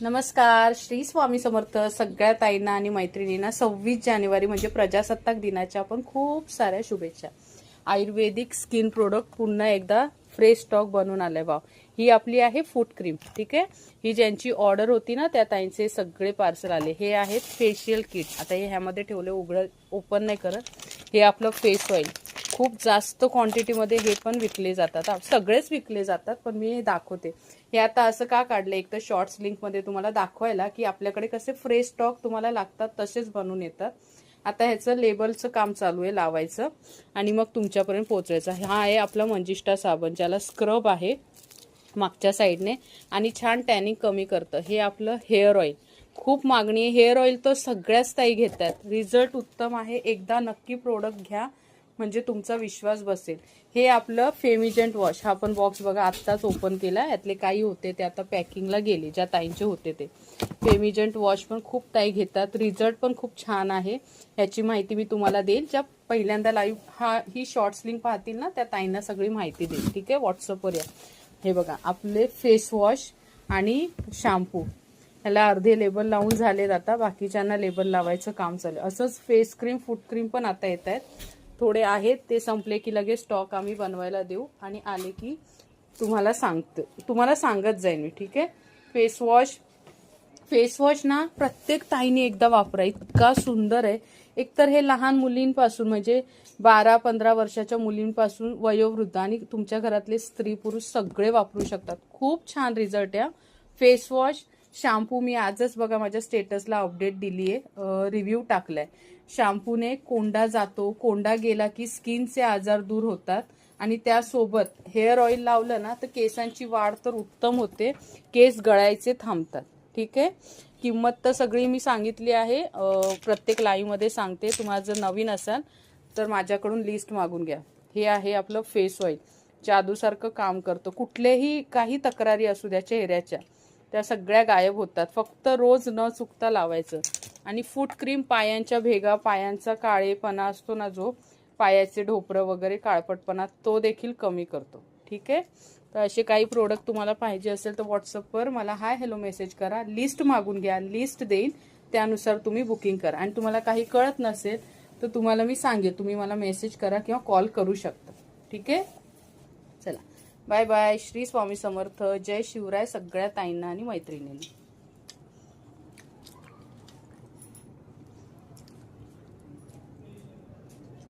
नमस्कार. श्री स्वामी समर्थ. सगळ्या ताईंना आणि मैत्रिणींना 26 जानेवारी म्हणजे प्रजासत्ताक दिनाच्या पण खूप साऱ्या शुभेच्छा. आयुर्वेदिक स्किन प्रोडक्ट पुन्हा एकदा फ्रेश स्टॉक बनवून आलाय. वाव, ही आपली आहे फूट क्रीम. ठीक आहे, ही ज्यांची ऑर्डर होती ना त्या ताईंचे सगळे पार्सल आले. हे आहेत फेशियल किट. आता हे ह्यामध्ये ठेवले, ओपन नाही करत. हे आपलं फेस ऑइल खूप जास्त क्वांटिटीमध्ये हे पण विकले जातात. सगळेच विकले जातात, पण मी हे दाखवते. हे आता असं का काढलं, एक तर शॉर्ट्स लिंकमध्ये तुम्हाला दाखवायला की आपल्याकडे कसे फ्रेश स्टॉक तुम्हाला लागतात तसेच बनवून येतात. आता ह्याचं लेबलचं काम चालू आहे लावायचं आणि मग तुमच्यापर्यंत पोहोचवायचं. हा आहे आपला मंजिष्ठा साबण, ज्याला स्क्रब आहे मागच्या साईडने आणि छान टॅनिंग कमी करतं. हे आपलं हेअर ऑइल, खूप मागणी आहे. हेअर ऑइल तर सगळ्याच ताई घेतात, रिझल्ट उत्तम आहे. एकदा नक्की प्रोडक्ट घ्या म्हणजे तुमचा विश्वास बसेल. हे आपलं फेमिजंट वॉश, हा पण बॉक्स बघा आत्ताच ओपन केला. यातले काही होते ते आता पॅकिंगला गेले, ज्या ताईंचे होते ते. फेमिजंट वॉश पण खूप ताई घेतात, रिझल्ट पण खूप छान आहे. ह्याची माहिती मी तुम्हाला देईल ज्या पहिल्यांदा लाईव्ह ही शॉर्ट्स लिंक पाहतील ना त्या ताईंना सगळी माहिती देईल. ठीक आहे, व्हॉट्सअपवर या. हे बघा आपले फेस वॉश आणि शॅम्पू, ह्याला अर्धे लेबल लावून झालेत, आता बाकीच्यांना लेबल लावायचं काम चालू. असंच फेस क्रीम, फूट क्रीम पण आता येत आहेत. थोडे आहेत, ते संपले की लगेच स्टॉक आम्ही बनवायला देऊ आणि आले की तुम्हाला सांगत जाईन मी. ठीक आहे, फेस वॉश ना प्रत्येक ताईने एकदा वापरा, इतका सुंदर आहे. एकतर हे लहान मुलींपासून म्हणजे 12-15 वर्षाच्या मुलींपासून वयोवृद्ध आणि तुमच्या घरातले स्त्री पुरुष सगळे वापरू शकतात. खूप छान रिझल्ट आहे. फेस वॉश, शॅम्पू मी आजच बघा माझ्या स्टेटसला अपडेट दिली आहे, रिव्ह्यू टाकलाय. शॅम्पूने कोंडा जातो, कोंडा गेला की स्किनचे आजार दूर होतात आणि त्यासोबत हेअर ऑइल लावलं ना तर केसांची वाढ तर उत्तम होते, केस गळायचे थांबतात. ठीक आहे, किंमत तर सगळी मी सांगितली आहे, प्रत्येक लाईव्ह मध्ये सांगते. तुम्हाला जर नवीन असाल तर माझ्याकडून लिस्ट मागून घ्या. हे आहे आपलं फेस ऑइल, जादूसारखं काम करतं. कुठलेही काही तक्रारी असू द्या चेहऱ्याच्या, त्या सगळ्या गायब होतात. फक्त रोज न चुकता लावायचं. आणि फूट क्रीम पायांच्या भेगा, पायांचा काळेपणा असतो ना, जो पायाचे ढोपरं वगैरे काळपटपणा, तो देखील कमी करतो. ठीक आहे, तर असे काही प्रोडक्ट तुम्हाला पाहिजे असेल तर व्हॉट्सअपवर मला हाय हॅलो मेसेज करा, लिस्ट मागून घ्या, लिस्ट देईन, त्यानुसार तुम्ही बुकिंग करा. आणि तुम्हाला काही कळत नसेल तर तुम्हाला मी सांगेन, तुम्ही मला मेसेज करा किंवा कॉल करू शकता. ठीक आहे, चला बाय बाय. श्री स्वामी समर्थ. जय शिवराय सगळ्या ताईंना आणि मैत्रिणींना.